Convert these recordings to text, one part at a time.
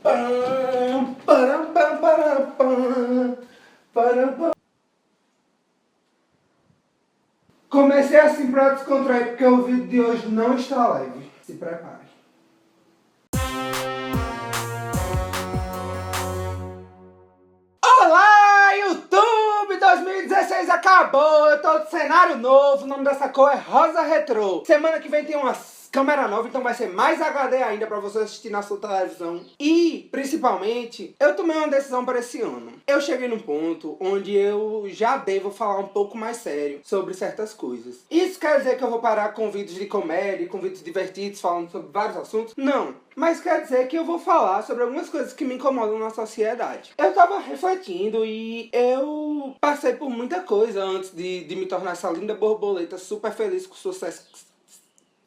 Pam, param, pam, param, pam, param, pam. Comecei assim pra descontrair porque o vídeo de hoje não está leve. Se prepare. Olá, YouTube! 2016 acabou, eu tô de cenário novo, o nome dessa cor é Rosa Retrô. Semana que vem tem uma câmera nova, então vai ser mais HD ainda pra você assistir na sua televisão. E, principalmente, eu tomei uma decisão para esse ano. Eu cheguei num ponto onde eu já devo falar um pouco mais sério sobre certas coisas. Isso quer dizer que eu vou parar com vídeos de comédia, com vídeos divertidos, falando sobre vários assuntos? Não. Mas quer dizer que eu vou falar sobre algumas coisas que me incomodam na sociedade. Eu tava refletindo e eu passei por muita coisa antes de me tornar essa linda borboleta super feliz com sua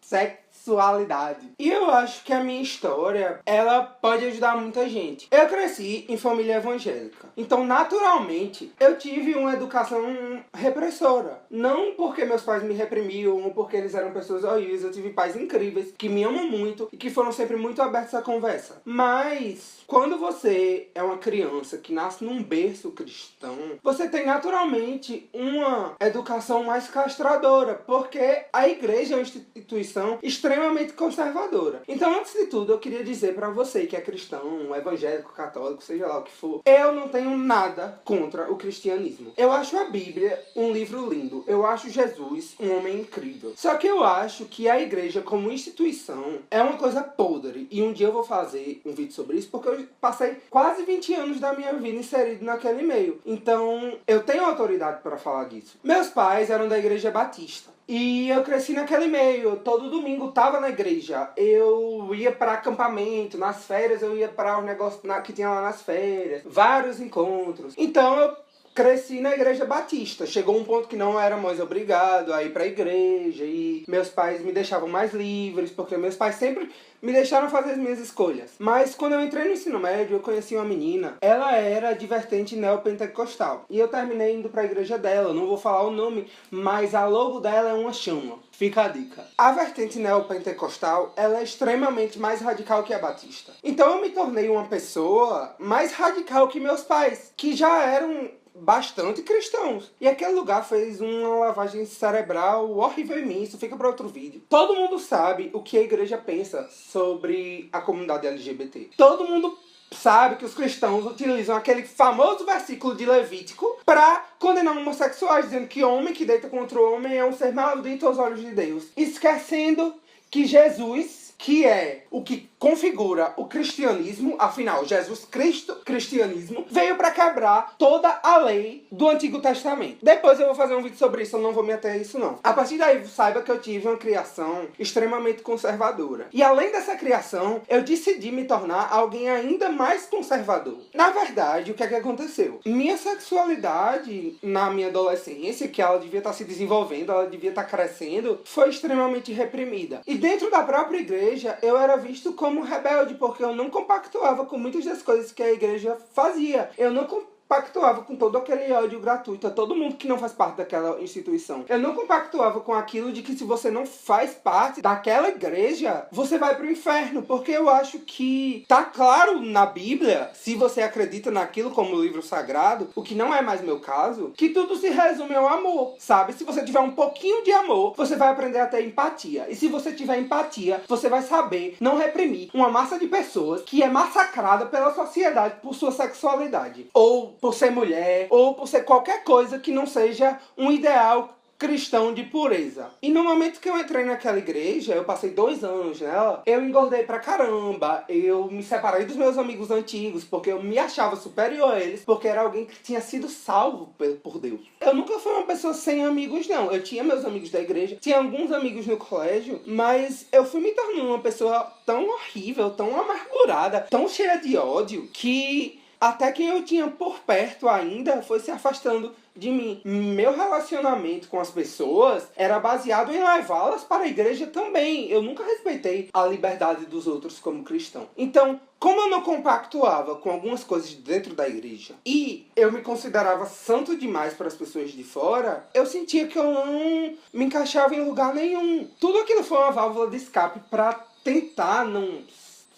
sexualidade. E eu acho que a minha história, ela pode ajudar muita gente. Eu cresci em família evangélica. Então, naturalmente, eu tive uma educação repressora. Não porque meus pais me reprimiam ou porque eles eram pessoas horríveis. Eu tive pais incríveis, que me amam muito e que foram sempre muito abertos à conversa. Mas, quando você é uma criança que nasce num berço cristão, você tem naturalmente uma educação mais castradora, porque a igreja é uma instituição extremamente conservadora. Então, antes de tudo, eu queria dizer pra você que é cristão, evangélico, católico, seja lá o que for, eu não tenho nada contra o cristianismo. Eu acho a Bíblia um livro lindo. Eu acho Jesus um homem incrível. Só que eu acho que a igreja como instituição é uma coisa podre. E um dia eu vou fazer um vídeo sobre isso, porque eu passei quase 20 anos da minha vida inserido naquele meio. Então, eu tenho autoridade para falar disso. Meus pais eram da igreja batista. E eu cresci naquele meio, todo domingo tava na igreja. Eu ia para acampamento, nas férias eu ia para os negócios que tinha lá nas férias. Vários encontros. Então eu cresci na igreja batista. Chegou um ponto que não era mais obrigado a ir pra igreja. E meus pais me deixavam mais livres, porque meus pais sempre me deixaram fazer as minhas escolhas. Mas quando eu entrei no ensino médio, eu conheci uma menina. Ela era de vertente neopentecostal. E eu terminei indo pra igreja dela. Eu não vou falar o nome, mas a logo dela é uma chama. Fica a dica. A vertente neopentecostal, ela é extremamente mais radical que a batista. Então eu me tornei uma pessoa mais radical que meus pais, que já eram bastante cristãos. E aquele lugar fez uma lavagem cerebral horrível em mim. Isso fica para outro vídeo. Todo mundo sabe o que a igreja pensa sobre a comunidade LGBT. Todo mundo sabe que os cristãos utilizam aquele famoso versículo de Levítico para condenar homossexuais, dizendo que homem que deita contra o homem é um ser maldito aos olhos de Deus. Esquecendo que Jesus, que é o que configura o cristianismo, afinal, Jesus Cristo, cristianismo, veio para quebrar toda a lei do Antigo Testamento. Depois eu vou fazer um vídeo sobre isso, eu não vou me ater a isso não. A partir daí, saiba que eu tive uma criação extremamente conservadora. E além dessa criação, eu decidi me tornar alguém ainda mais conservador. Na verdade, o que é que aconteceu? Minha sexualidade na minha adolescência, que ela devia estar se desenvolvendo, ela devia estar crescendo, foi extremamente reprimida. E dentro da própria igreja, eu era visto como rebelde, porque eu não compactuava com muitas das coisas que a igreja fazia. Eu não compactuava com todo aquele ódio gratuito a todo mundo que não faz parte daquela instituição. Eu não compactuava com aquilo de que se você não faz parte daquela igreja, você vai pro inferno, porque eu acho que tá claro na Bíblia, se você acredita naquilo como livro sagrado, o que não é mais meu caso, que tudo se resume ao amor, sabe? Se você tiver um pouquinho de amor, você vai aprender a ter empatia. E se você tiver empatia, você vai saber não reprimir uma massa de pessoas que é massacrada pela sociedade por sua sexualidade. Ou por ser mulher, ou por ser qualquer coisa que não seja um ideal cristão de pureza. E no momento que eu entrei naquela igreja, eu passei 2 anos nela, eu engordei pra caramba, eu me separei dos meus amigos antigos, porque eu me achava superior a eles, porque era alguém que tinha sido salvo por Deus. Eu nunca fui uma pessoa sem amigos, não. Eu tinha meus amigos da igreja, tinha alguns amigos no colégio, mas eu fui me tornando uma pessoa tão horrível, tão amargurada, tão cheia de ódio, que até quem eu tinha por perto ainda foi se afastando de mim. Meu relacionamento com as pessoas era baseado em levá-las para a igreja também. Eu nunca respeitei a liberdade dos outros como cristão. Então, como eu não compactuava com algumas coisas dentro da igreja e eu me considerava santo demais para as pessoas de fora, eu sentia que eu não me encaixava em lugar nenhum. Tudo aquilo foi uma válvula de escape para tentar não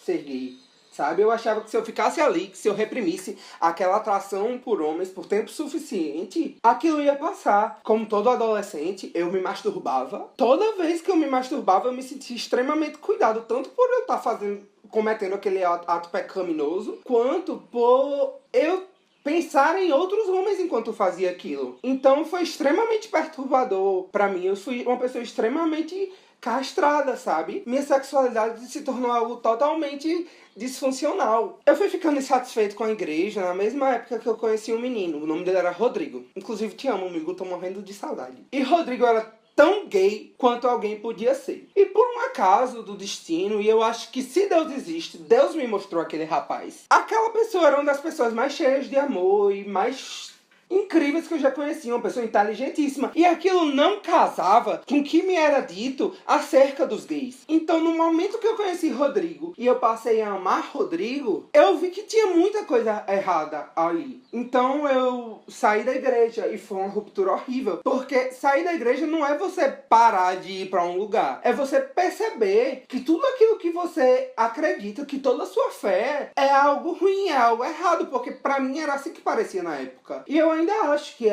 ser gay, sabe? Eu achava que se eu ficasse ali, que se eu reprimisse aquela atração por homens por tempo suficiente, aquilo ia passar. Como todo adolescente, eu me masturbava. Toda vez que eu me masturbava, eu me sentia extremamente cuidado, tanto por eu estar cometendo aquele ato pecaminoso, quanto por eu pensar em outros homens enquanto fazia aquilo. Então foi extremamente perturbador pra mim. Eu fui uma pessoa extremamente castrada, sabe? Minha sexualidade se tornou algo totalmente disfuncional. Eu fui ficando insatisfeito com a igreja na mesma época que eu conheci um menino. O nome dele era Rodrigo. Inclusive, te amo, amigo. Tô morrendo de saudade. E Rodrigo era tão gay quanto alguém podia ser. E por um acaso do destino, e eu acho que se Deus existe, Deus me mostrou aquele rapaz. Aquela pessoa era uma das pessoas mais cheias de amor e mais incríveis que eu já conheci, uma pessoa inteligentíssima. E aquilo não casava com o que me era dito acerca dos gays. Então, no momento que eu conheci Rodrigo e eu passei a amar Rodrigo, eu vi que tinha muita coisa errada ali. Então, eu saí da igreja e foi uma ruptura horrível. Porque sair da igreja não é você parar de ir pra um lugar. É você perceber que tudo aquilo que você acredita, que toda a sua fé é algo ruim, é algo errado. Porque pra mim era assim que parecia na época. E eu ainda acho que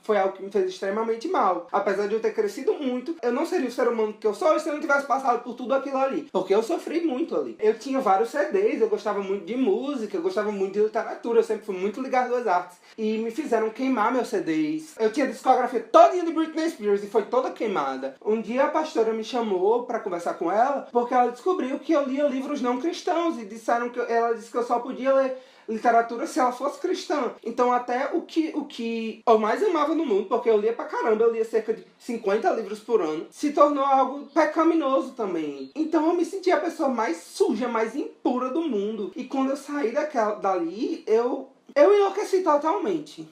foi algo que me fez extremamente mal. Apesar de eu ter crescido muito, eu não seria o ser humano que eu sou se eu não tivesse passado por tudo aquilo ali. Porque eu sofri muito ali. Eu tinha vários CDs, eu gostava muito de música, eu gostava muito de literatura, eu sempre fui muito ligado às artes. E me fizeram queimar meus CDs. Eu tinha a discografia todinha de Britney Spears e foi toda queimada. Um dia a pastora me chamou pra conversar com ela, porque ela descobriu que eu lia livros não cristãos e ela disse que eu só podia ler literatura se ela fosse cristã. Então até o que eu mais amava no mundo, porque eu lia pra caramba, eu lia cerca de 50 livros por ano, se tornou algo pecaminoso também. Então eu me senti a pessoa mais suja, mais impura do mundo. E quando eu saí dali, eu enlouqueci totalmente.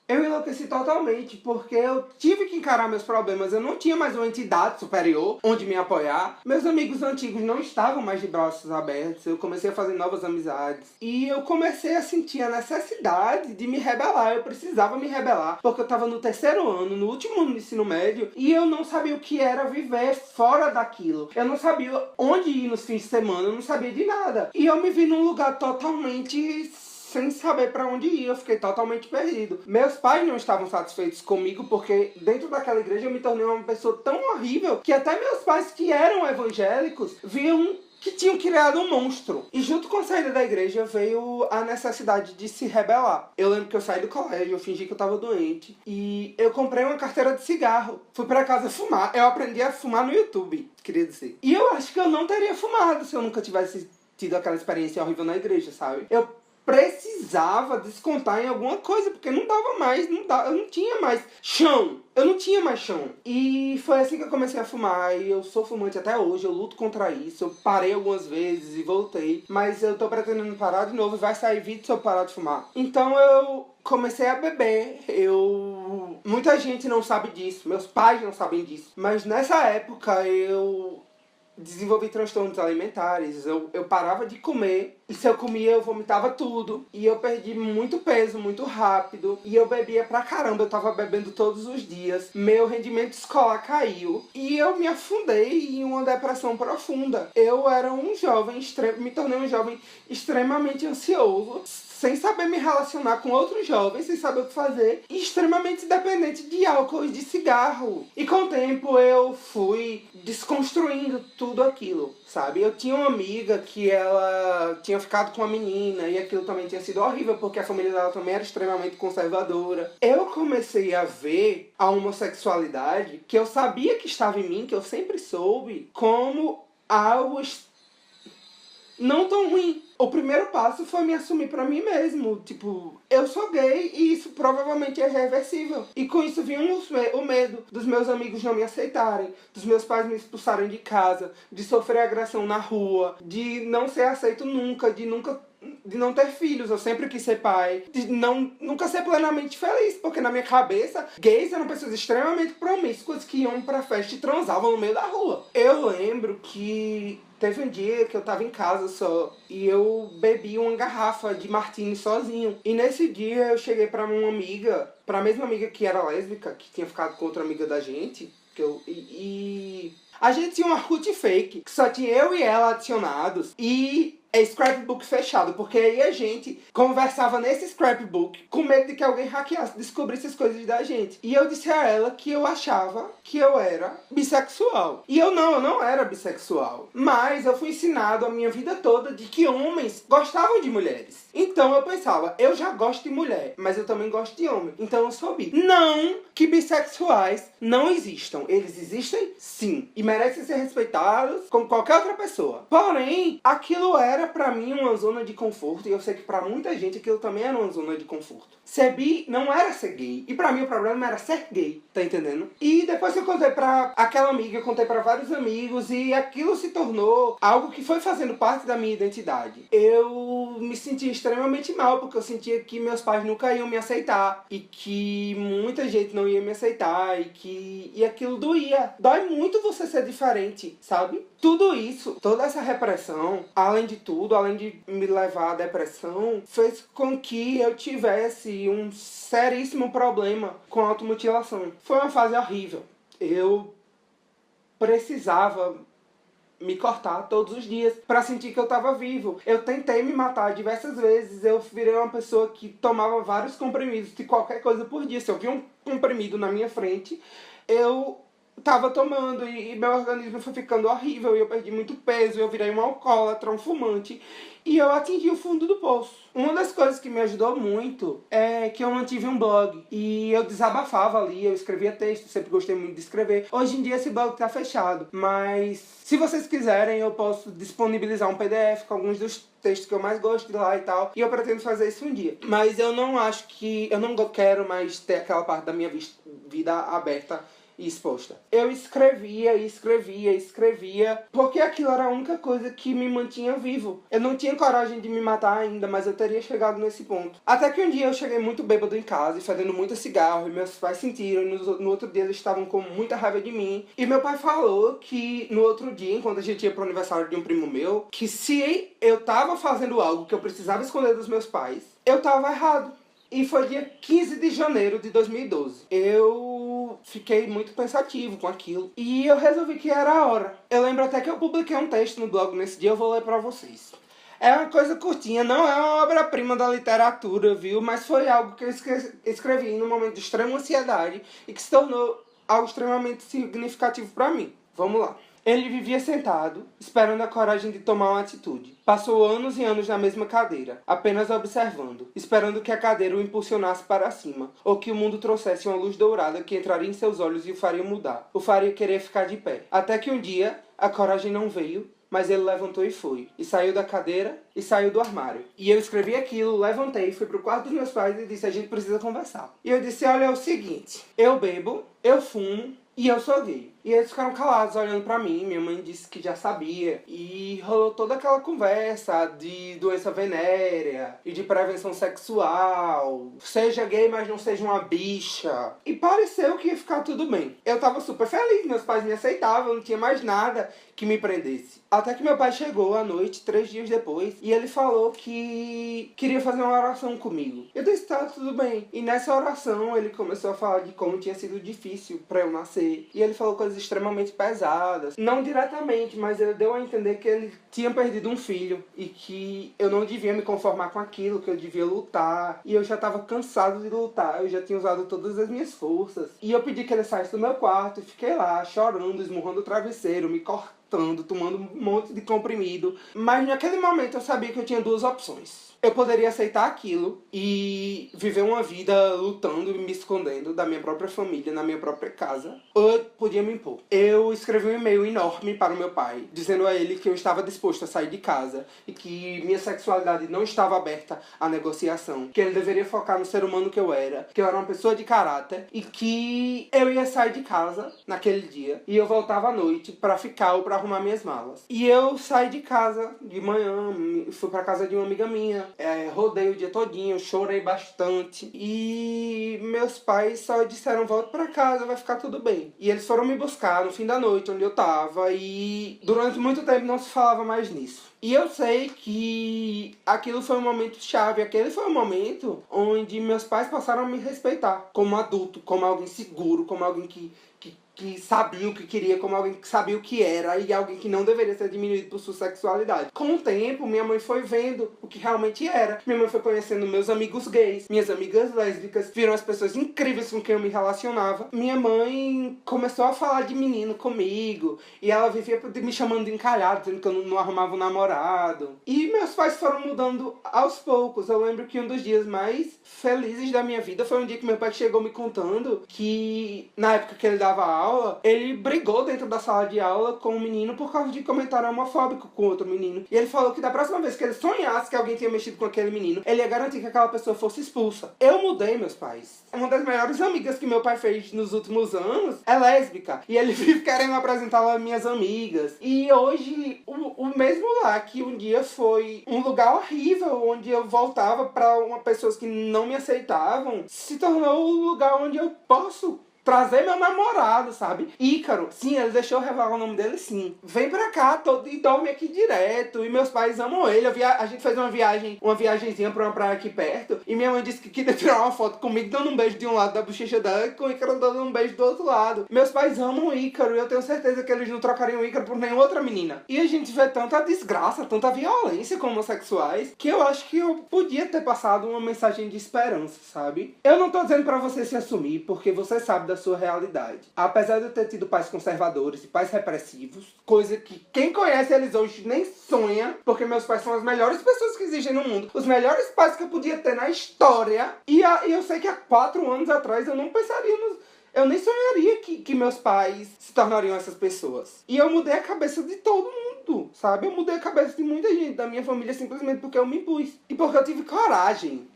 Eu enlouqueci totalmente, porque eu tive que encarar meus problemas. Eu não tinha mais uma entidade superior onde me apoiar. Meus amigos antigos não estavam mais de braços abertos. Eu comecei a fazer novas amizades. E eu comecei a sentir a necessidade de me rebelar. Eu precisava me rebelar, porque eu estava no terceiro ano, no último ano do ensino médio, e eu não sabia o que era viver fora daquilo. Eu não sabia onde ir nos fins de semana, eu não sabia de nada. E eu me vi num lugar totalmente sem saber pra onde ir, eu fiquei totalmente perdido. Meus pais não estavam satisfeitos comigo, porque dentro daquela igreja eu me tornei uma pessoa tão horrível, que até meus pais, que eram evangélicos, viam que tinham criado um monstro. E junto com a saída da igreja veio a necessidade de se rebelar. Eu lembro que eu saí do colégio, eu fingi que eu tava doente, e eu comprei uma carteira de cigarro. Fui pra casa fumar. Eu aprendi a fumar no YouTube, queria dizer. E eu acho que eu não teria fumado se eu nunca tivesse tido aquela experiência horrível na igreja, sabe? Eu precisava descontar em alguma coisa, porque não dava mais, eu não tinha mais chão. Eu não tinha mais chão. E foi assim que eu comecei a fumar. E eu sou fumante até hoje, eu luto contra isso. Eu parei algumas vezes e voltei. Mas eu tô pretendendo parar de novo e vai sair vídeo se eu parar de fumar. Então eu comecei a beber. Muita gente não sabe disso, meus pais não sabem disso. Mas nessa época eu desenvolvi transtornos alimentares, eu parava de comer, e se eu comia eu vomitava tudo, e eu perdi muito peso, muito rápido, e eu bebia pra caramba, eu tava bebendo todos os dias, meu rendimento escolar caiu, e eu me afundei em uma depressão profunda. Eu era um jovem, me tornei um jovem extremamente ansioso, sem saber me relacionar com outros jovens, sem saber o que fazer, e extremamente dependente de álcool e de cigarro. E com o tempo eu fui desconstruindo tudo aquilo, sabe? Eu tinha uma amiga que ela tinha ficado com uma menina, e aquilo também tinha sido horrível, porque a família dela também era extremamente conservadora. Eu comecei a ver a homossexualidade, que eu sabia que estava em mim, que eu sempre soube, como algo não tão ruim. O primeiro passo foi me assumir pra mim mesmo. Tipo, eu sou gay e isso provavelmente é irreversível. E com isso vinha o medo dos meus amigos não me aceitarem, dos meus pais me expulsarem de casa, de sofrer agressão na rua, de não ser aceito nunca, de não ter filhos. Eu sempre quis ser pai, de nunca ser plenamente feliz, porque na minha cabeça, gays eram pessoas extremamente promíscuas que iam pra festa e transavam no meio da rua. Eu lembro que teve um dia que eu tava em casa só e eu bebi uma garrafa de martini sozinho. E nesse dia eu cheguei pra uma amiga, pra mesma amiga que era lésbica, que tinha ficado com outra amiga da gente, a gente tinha um Orkut fake, que só tinha eu e ela adicionados. E é scrapbook fechado, porque aí a gente conversava nesse scrapbook com medo de que alguém hackeasse, descobrisse as coisas da gente. E eu disse a ela que eu achava que eu era bissexual. E eu não era bissexual. Mas eu fui ensinado a minha vida toda de que homens gostavam de mulheres. Então eu pensava, eu já gosto de mulher, mas eu também gosto de homem. Então eu sou bi. Não que bissexuais não existam. Eles existem sim. E merecem ser respeitados como qualquer outra pessoa. Porém, aquilo era pra mim uma zona de conforto. E eu sei que pra muita gente aquilo também era uma zona de conforto. Ser bi não era ser gay. E pra mim o problema era ser gay. Tá entendendo? E depois que eu contei pra aquela amiga, eu contei pra vários amigos. E aquilo se tornou algo que foi fazendo parte da minha identidade. Eu me sentia extremamente mal, porque eu sentia que meus pais nunca iam me aceitar. E que muita gente não ia me aceitar. E aquilo doía. Dói muito você ser diferente, sabe? Tudo isso, toda essa repressão, além de tudo, além de me levar à depressão, fez com que eu tivesse um seríssimo problema com a automutilação. Foi uma fase horrível. Eu precisava me cortar todos os dias pra sentir que eu tava vivo. Eu tentei me matar diversas vezes. Eu virei uma pessoa que tomava vários comprimidos de qualquer coisa por dia. Se eu via um comprimido na minha frente, eu tava tomando e meu organismo foi ficando horrível e eu perdi muito peso, eu virei um alcoólatra, um fumante e eu atingi o fundo do poço. Uma das coisas que me ajudou muito é que eu mantive um blog e eu desabafava ali, eu escrevia texto, sempre gostei muito de escrever. Hoje em dia esse blog tá fechado, mas se vocês quiserem eu posso disponibilizar um PDF com alguns dos textos que eu mais gosto de lá e tal, e eu pretendo fazer isso um dia. Mas eu não acho que, eu não quero mais ter aquela parte da minha vida aberta e exposta. Eu escrevia, porque aquilo era a única coisa que me mantinha vivo. Eu não tinha coragem de me matar ainda, mas eu teria chegado nesse ponto. Até que um dia eu cheguei muito bêbado em casa e fedendo muito cigarro, e meus pais sentiram, e no outro dia eles estavam com muita raiva de mim. E meu pai falou que no outro dia, enquanto a gente ia pro aniversário de um primo meu, que se eu tava fazendo algo que eu precisava esconder dos meus pais, eu tava errado. E foi dia 15 de janeiro de 2012. Eu fiquei muito pensativo com aquilo. E eu resolvi que era a hora. Eu lembro até que eu publiquei um texto no blog nesse dia, eu vou ler pra vocês. É uma coisa curtinha, não é uma obra-prima da literatura, viu? Mas foi algo que eu escrevi num momento de extrema ansiedade e que se tornou algo extremamente significativo pra mim. Vamos lá. Ele vivia sentado, esperando a coragem de tomar uma atitude. Passou anos e anos na mesma cadeira, apenas observando, esperando que a cadeira o impulsionasse para cima, ou que o mundo trouxesse uma luz dourada que entraria em seus olhos e o faria mudar, o faria querer ficar de pé. Até que um dia, a coragem não veio, mas ele levantou e foi. E saiu da cadeira e saiu do armário. E eu escrevi aquilo, levantei, fui pro quarto dos meus pais e disse, a gente precisa conversar. E eu disse, olha, é o seguinte, eu bebo, eu fumo, e eu sou gay. E eles ficaram calados olhando pra mim. Minha mãe disse que já sabia. E rolou toda aquela conversa de doença venérea e de prevenção sexual. Seja gay, mas não seja uma bicha. E pareceu que ia ficar tudo bem. Eu tava super feliz, meus pais me aceitavam, não tinha mais nada que me prendesse. Até que meu pai chegou à noite, 3 dias depois, e ele falou que queria fazer uma oração comigo. Eu disse, tá, tudo bem. E nessa oração ele começou a falar de como tinha sido difícil pra eu nascer. E ele falou coisas extremamente pesadas. Não diretamente, mas ele deu a entender que ele tinha perdido um filho e que eu não devia me conformar com aquilo, que eu devia lutar. E eu já estava cansado de lutar, eu já tinha usado todas as minhas forças. E eu pedi que ele saísse do meu quarto e fiquei lá chorando, esmurrando o travesseiro, me cortando, tomando um monte de comprimido. Mas naquele momento eu sabia que eu tinha 2 opções. Eu poderia aceitar aquilo e viver uma vida lutando e me escondendo da minha própria família, na minha própria casa. Ou eu podia me impor. Eu escrevi um e-mail enorme para o meu pai, dizendo a ele que eu estava disposto a sair de casa e que minha sexualidade não estava aberta à negociação, que ele deveria focar no ser humano que eu era era uma pessoa de caráter e que eu ia sair de casa naquele dia e eu voltava à noite para ficar ou para arrumar minhas malas. E eu saí de casa de manhã, fui para casa de uma amiga minha, rodei o dia todinho, chorei bastante e meus pais só disseram, volta pra casa, vai ficar tudo bem. E eles foram me buscar no fim da noite onde eu tava e durante muito tempo não se falava mais nisso. E eu sei que aquilo foi um momento chave, aquele foi um momento onde meus pais passaram a me respeitar como adulto, como alguém seguro, como alguém que que sabia o que queria, como alguém que sabia o que era, e alguém que não deveria ser diminuído por sua sexualidade. Com o tempo, minha mãe foi vendo o que realmente era. Minha mãe foi conhecendo meus amigos gays, minhas amigas lésbicas, viram as pessoas incríveis com quem eu me relacionava. Minha mãe começou a falar de menino comigo, e ela vivia me chamando de encalhado, dizendo que eu não arrumava um namorado. E meus pais foram mudando aos poucos. Eu lembro que um dos dias mais felizes da minha vida foi um dia que meu pai chegou me contando que, na época que ele dava aula, ele brigou dentro da sala de aula com um menino por causa de comentário homofóbico com outro menino. E ele falou que da próxima vez que ele sonhasse que alguém tinha mexido com aquele menino, ele ia garantir que aquela pessoa fosse expulsa. Eu mudei meus pais. Uma das melhores amigas que meu pai fez nos últimos anos é lésbica. E ele vive querendo apresentá-la às minhas amigas. E hoje, o mesmo lá, que um dia foi um lugar horrível, onde eu voltava pra pessoas que não me aceitavam, se tornou o lugar onde eu posso trazer meu namorado, sabe? Ícaro. Sim, ele deixou eu revelar o nome dele, sim. Vem pra cá e dorme aqui direto. E meus pais amam ele. A gente fez uma viagemzinha pra uma praia aqui perto. E minha mãe disse que queria tirar uma foto comigo dando um beijo de um lado da bochecha dela e com o Ícaro dando um beijo do outro lado. Meus pais amam o Ícaro e eu tenho certeza que eles não trocariam o Ícaro por nenhuma outra menina. E a gente vê tanta desgraça, tanta violência com homossexuais, que eu acho que eu podia ter passado uma mensagem de esperança, sabe? Eu não tô dizendo pra você se assumir, porque você sabe da sua realidade. Apesar de eu ter tido pais conservadores e pais repressivos, coisa que quem conhece eles hoje nem sonha, porque meus pais são as melhores pessoas que existem no mundo, os melhores pais que eu podia ter na história, e eu sei que há 4 anos atrás eu não pensaria eu nem sonharia que meus pais se tornariam essas pessoas. E eu mudei a cabeça de todo mundo, sabe? Eu mudei a cabeça de muita gente da minha família simplesmente porque eu me impus. E porque eu tive coragem.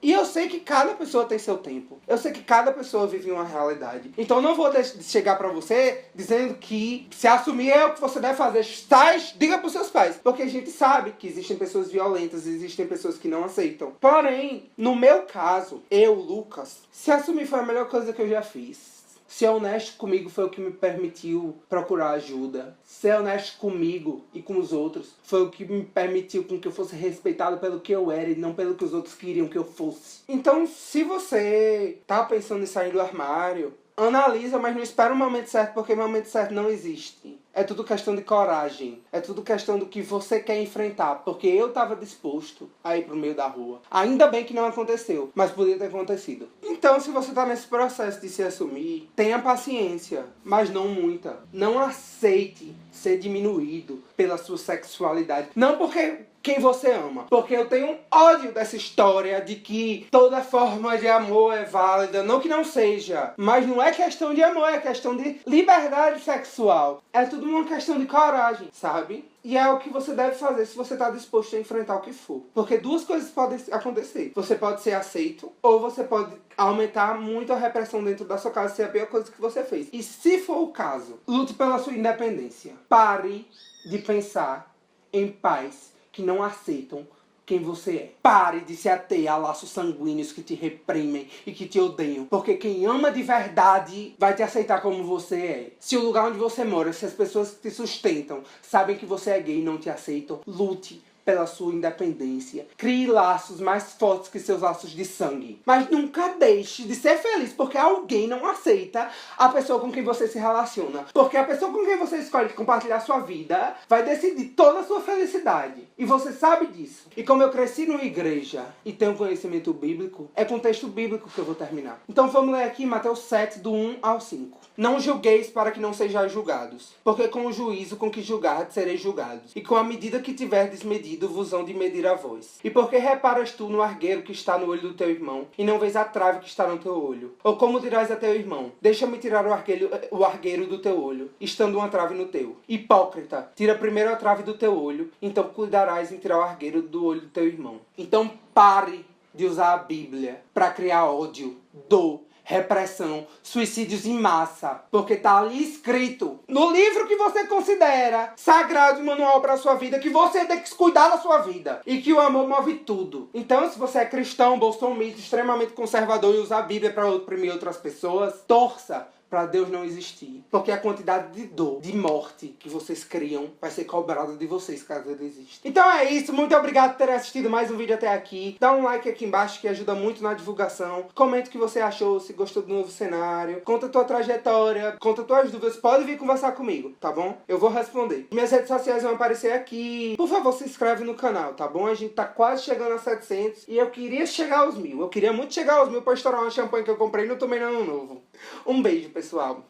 E eu sei que cada pessoa tem seu tempo. Eu sei que cada pessoa vive uma realidade. Então eu não vou chegar pra você dizendo que se assumir é o que você deve fazer. Diga pros seus pais. Porque a gente sabe que existem pessoas violentas, existem pessoas que não aceitam. Porém, no meu caso, eu, Lucas, se assumir foi a melhor coisa que eu já fiz. Ser honesto comigo foi o que me permitiu procurar ajuda. Ser honesto comigo e com os outros foi o que me permitiu que eu fosse respeitado pelo que eu era e não pelo que os outros queriam que eu fosse. Então, se você tá pensando em sair do armário, analisa, mas não espera o momento certo, porque o momento certo não existe. É tudo questão de coragem. É tudo questão do que você quer enfrentar. Porque eu estava disposto a ir pro meio da rua. Ainda bem que não aconteceu, mas podia ter acontecido. Então, se você tá nesse processo de se assumir, tenha paciência, mas não muita. Não aceite ser diminuído pela sua sexualidade. Não porque quem você ama. Porque eu tenho ódio dessa história de que toda forma de amor é válida. Não que não seja. Mas não é questão de amor, é questão de liberdade sexual. É tudo uma questão de coragem, sabe? E é o que você deve fazer se você está disposto a enfrentar o que for. Porque duas coisas podem acontecer. Você pode ser aceito, ou você pode aumentar muito a repressão dentro da sua casa se é a pior coisa que você fez. E se for o caso, lute pela sua independência. Pare de pensar em pais que não aceitam quem você é. Pare de se ater a laços sanguíneos que te reprimem e que te odeiam. Porque quem ama de verdade vai te aceitar como você é. Se o lugar onde você mora, se as pessoas que te sustentam sabem que você é gay e não te aceitam, lute pela sua independência. Crie laços mais fortes que seus laços de sangue. Mas nunca deixe de ser feliz porque alguém não aceita a pessoa com quem você se relaciona. Porque a pessoa com quem você escolhe compartilhar sua vida vai decidir toda a sua felicidade. E você sabe disso. E como eu cresci numa igreja e tenho conhecimento bíblico, é com texto bíblico que eu vou terminar. Então vamos ler aqui Mateus 7, do 1 ao 5. Não julgueis para que não sejais julgados. Porque com o juízo com que julgardes sereis julgados. E com a medida que tiverdes medido vos hão de medir a vós. E por que reparas tu no argueiro que está no olho do teu irmão, e não vês a trave que está no teu olho? Ou como dirás a teu irmão, deixa-me tirar o argueiro do teu olho, estando uma trave no teu? Hipócrita, tira primeiro a trave do teu olho, então cuidarás em tirar o argueiro do olho do teu irmão. Então pare de usar a Bíblia para criar ódio, dor, repressão, suicídios em massa. Porque tá ali escrito, no livro que você considera sagrado e manual para sua vida, que você tem que cuidar da sua vida. E que o amor move tudo. Então, se você é cristão, bolsonarista, extremamente conservador e usa a Bíblia para oprimir outras pessoas, torça pra Deus não existir. Porque a quantidade de dor, de morte que vocês criam vai ser cobrada de vocês caso ele exista. Então é isso, muito obrigado por terem assistido mais um vídeo até aqui. Dá um like aqui embaixo que ajuda muito na divulgação. Comenta o que você achou, se gostou do novo cenário. Conta a tua trajetória, conta tuas dúvidas. Pode vir conversar comigo, tá bom? Eu vou responder. Minhas redes sociais vão aparecer aqui. Por favor, se inscreve no canal, tá bom? A gente tá quase chegando a 700 e eu queria chegar aos 1000. Eu queria muito chegar aos 1000 pra estourar uma champanhe que eu comprei no Tomei no Ano Novo. Um beijo, pessoal.